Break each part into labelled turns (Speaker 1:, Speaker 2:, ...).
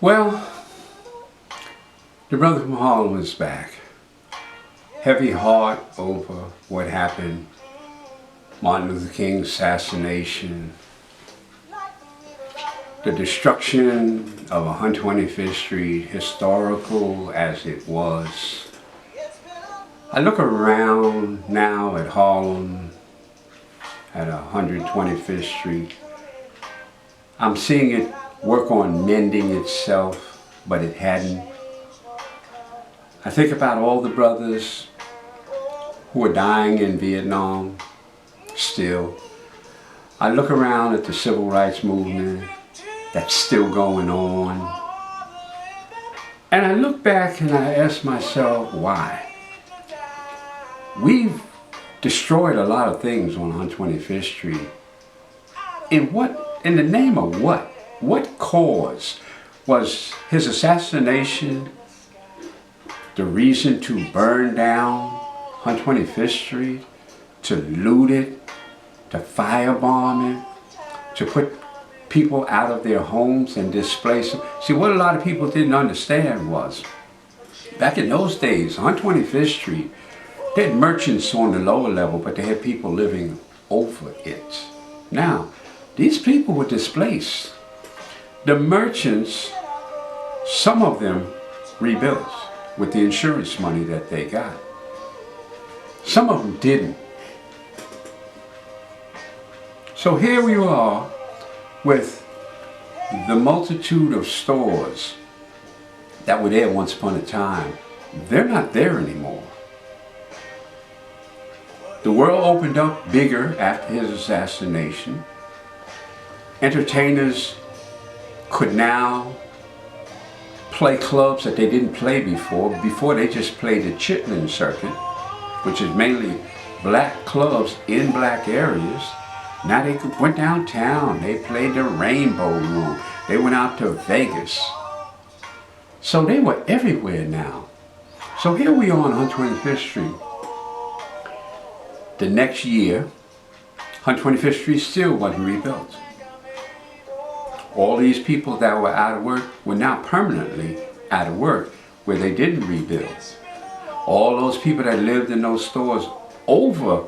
Speaker 1: Well, the brother from Harlem is back. Heavy heart over what happened. Martin Luther King's assassination. The destruction of 125th Street, historical as it was. I look around now at Harlem, at 125th Street. I'm seeing it work on mending itself, but it hadn't. I think about all the brothers who are dying in Vietnam still. I look around at the civil rights movement that's still going on. And I look back and I ask myself, why? We've destroyed a lot of things on 125th Street. In the name of what? What cause? Was his assassination the reason to burn down 125th Street, to loot it, to firebomb it, to put people out of their homes and displace them? See, what a lot of people didn't understand was, back in those days, 125th Street, they had merchants on the lower level, but they had people living over it. Now, these people were displaced. The merchants, some of them rebuilt with the insurance money that they got. Some of them didn't. So here we are with the multitude of stores that were there once upon a time. They're not there anymore. The world opened up bigger after his assassination. Entertainers could now play clubs that they didn't play before. Before they just played the Chitlin circuit, which is mainly black clubs in black areas. Now they went downtown, they played the Rainbow Room, they went out to Vegas. So they were everywhere now. So here we are on 125th Street. The next year, 125th Street still wasn't rebuilt. All these people that were out of work were now permanently out of work where they didn't rebuild. All those people that lived in those stores over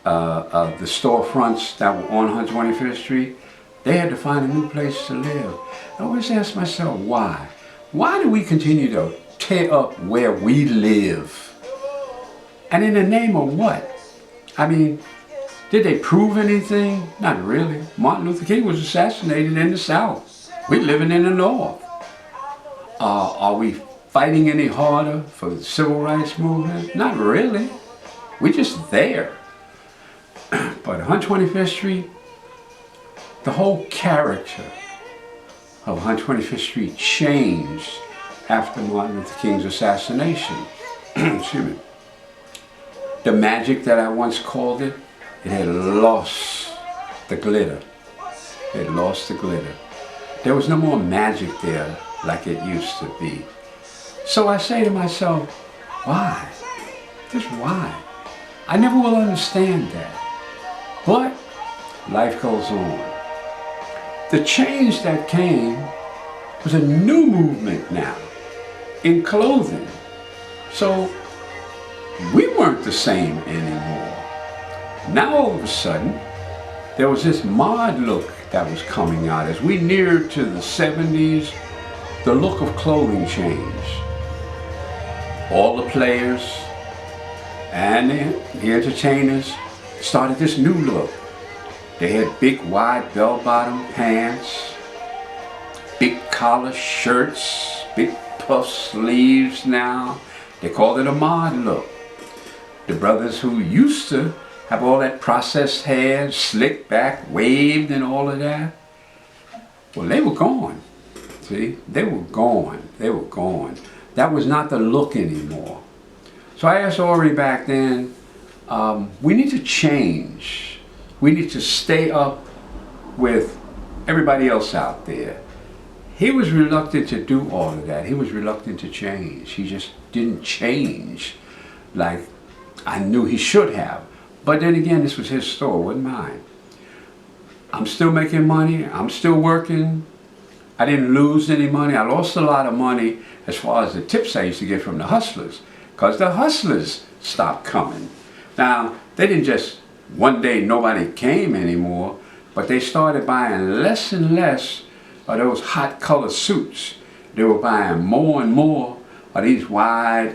Speaker 1: the storefronts that were on 125th Street, they had to find a new place to live. I always ask myself, why? Why do we continue to tear up where we live? And in the name of what? I mean, did they prove anything? Not really. Martin Luther King was assassinated in the South. We're living in the North. Are we fighting any harder for the civil rights movement? Not really. We're just there. But 125th Street, the whole character of 125th Street changed after Martin Luther King's assassination. Excuse me. The magic that I once called it, it had lost the glitter. It had lost the glitter. There was no more magic there like it used to be. So I say to myself, why? Just why? I never will understand that. But life goes on. The change that came was a new movement now in clothing. So we weren't the same anymore. Now all of a sudden, there was this mod look that was coming out. As we neared to the 70s, the look of clothing changed. All the players and the entertainers started this new look. They had big wide bell-bottom pants, big collar shirts, big puff sleeves now. They called it a mod look. The brothers who used to have all that processed hair, slicked back, waved and all of that, well, they were gone. See, they were gone. They were gone. That was not the look anymore. So I asked Ori back then, we need to change. We need to stay up with everybody else out there. He was reluctant to do all of that. He was reluctant to change. He just didn't change like I knew he should have. But then again, this was his store, wasn't mine. I'm still making money. I'm still working. I didn't lose any money. I lost a lot of money as far as the tips I used to get from the hustlers, because the hustlers stopped coming. Now, they didn't just, one day nobody came anymore, but they started buying less and less of those hot color suits. They were buying more and more of these wide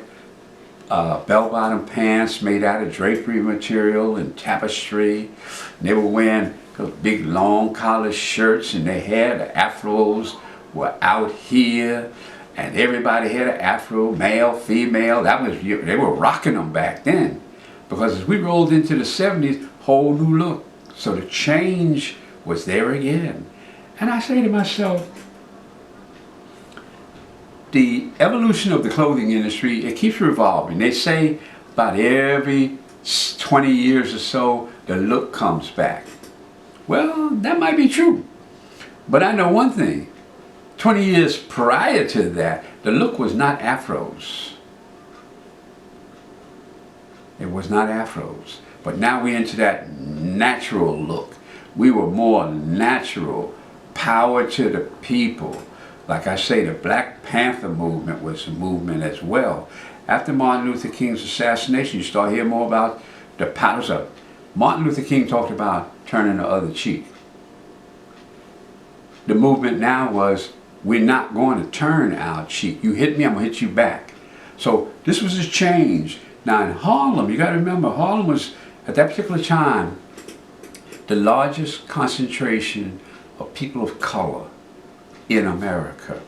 Speaker 1: bell-bottom pants made out of drapery material and tapestry. And they were wearing those big long collar shirts, and their hair, the afros were out here, and everybody had an afro, male, female. They were rocking them back then, because as we rolled into the 70s, whole new look. So the change was there again. And I say to myself, the evolution of the clothing industry, it keeps revolving. They say about every 20 years or so, the look comes back. Well, that might be true. But I know one thing. 20 years prior to that, the look was not afros. It was not afros. But now we're into that natural look. We were more natural. Power to the people. Like I say, the Black Panther movement was a movement as well. After Martin Luther King's assassination, you start hearing more about the powers of. Martin Luther King talked about turning the other cheek. The movement now was, we're not going to turn our cheek. You hit me, I'm going to hit you back. So this was a change. Now in Harlem, you got to remember, Harlem was, at that particular time, the largest concentration of people of color in America.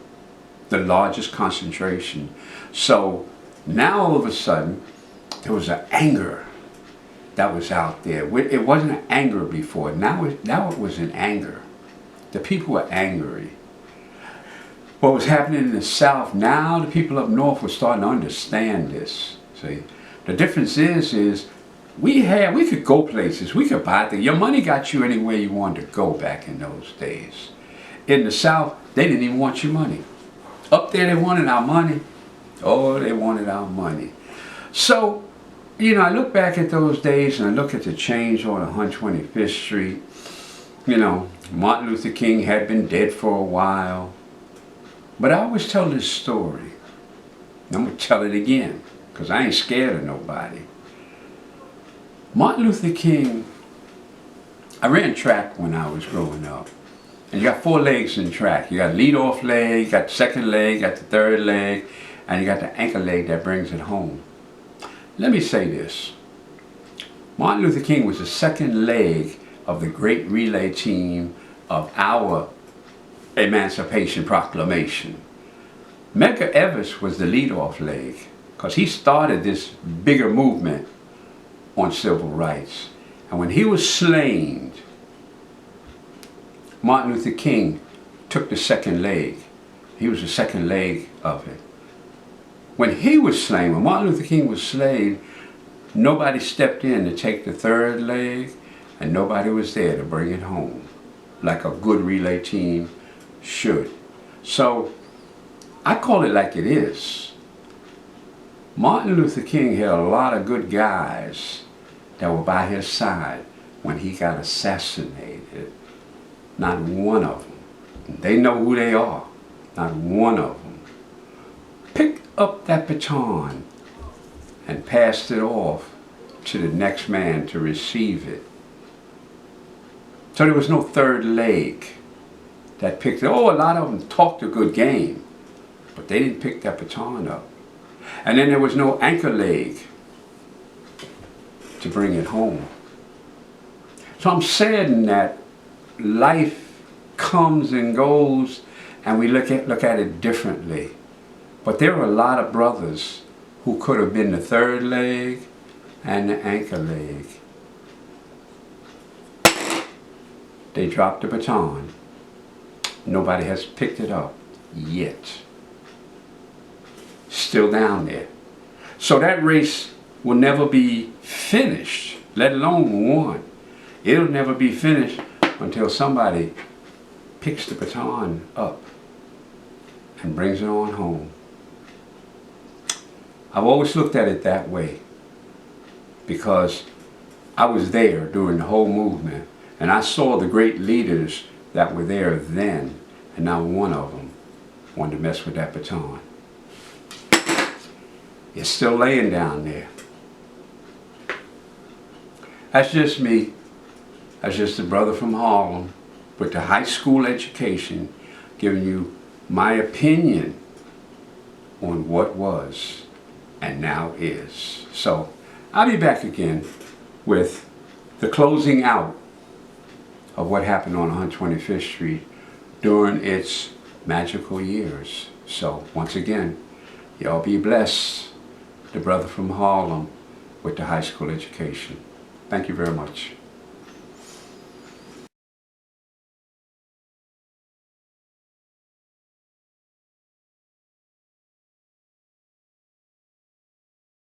Speaker 1: The largest concentration. So now all of a sudden, there was an anger that was out there. It wasn't an anger before. Now it was an anger. The people were angry. What was happening in the South, now the people up north were starting to understand this. See, the difference is we could go places, we could buy things. Your money got you anywhere you wanted to go back in those days. In the South, they didn't even want your money. Up there, they wanted our money. Oh, they wanted our money. So, you know, I look back at those days and I look at the change on 125th Street. You know, Martin Luther King had been dead for a while. But I always tell this story. I'm going to tell it again, because I ain't scared of nobody. Martin Luther King, I ran track when I was growing up. And you got 4 legs in track. You got lead off leg, you got the second leg, you got the third leg, and you got the anchor leg that brings it home. Let me say this. Martin Luther King was the second leg of the great relay team of our Emancipation Proclamation. Medgar Evers was the lead-off leg, because he started this bigger movement on civil rights. And when he was slain, Martin Luther King took the second leg. He was the second leg of it. When he was slain, when Martin Luther King was slain, nobody stepped in to take the third leg, and nobody was there to bring it home, like a good relay team should. So, I call it like it is. Martin Luther King had a lot of good guys that were by his side when he got assassinated. Not one of them. They know who they are. Not one of them picked up that baton and passed it off to the next man to receive it. So there was no third leg that picked it. Oh, a lot of them talked a good game, but they didn't pick that baton up. And then there was no anchor leg to bring it home. So I'm saddened that life comes and goes and we look at it differently. But there were a lot of brothers who could have been the third leg and the anchor leg. They dropped the baton. Nobody has picked it up yet. Still down there. So that race will never be finished, let alone won. It'll never be finished until somebody picks the baton up and brings it on home. I've always looked at it that way because I was there during the whole movement and I saw the great leaders that were there then and not one of them wanted to mess with that baton. It's still laying down there. That's just me. That's just a brother from Harlem with the high school education, giving you my opinion on what was and now is. So I'll be back again with the closing out of what happened on 125th Street during its magical years. So once again, y'all be blessed. The brother from Harlem with the high school education. Thank you very much.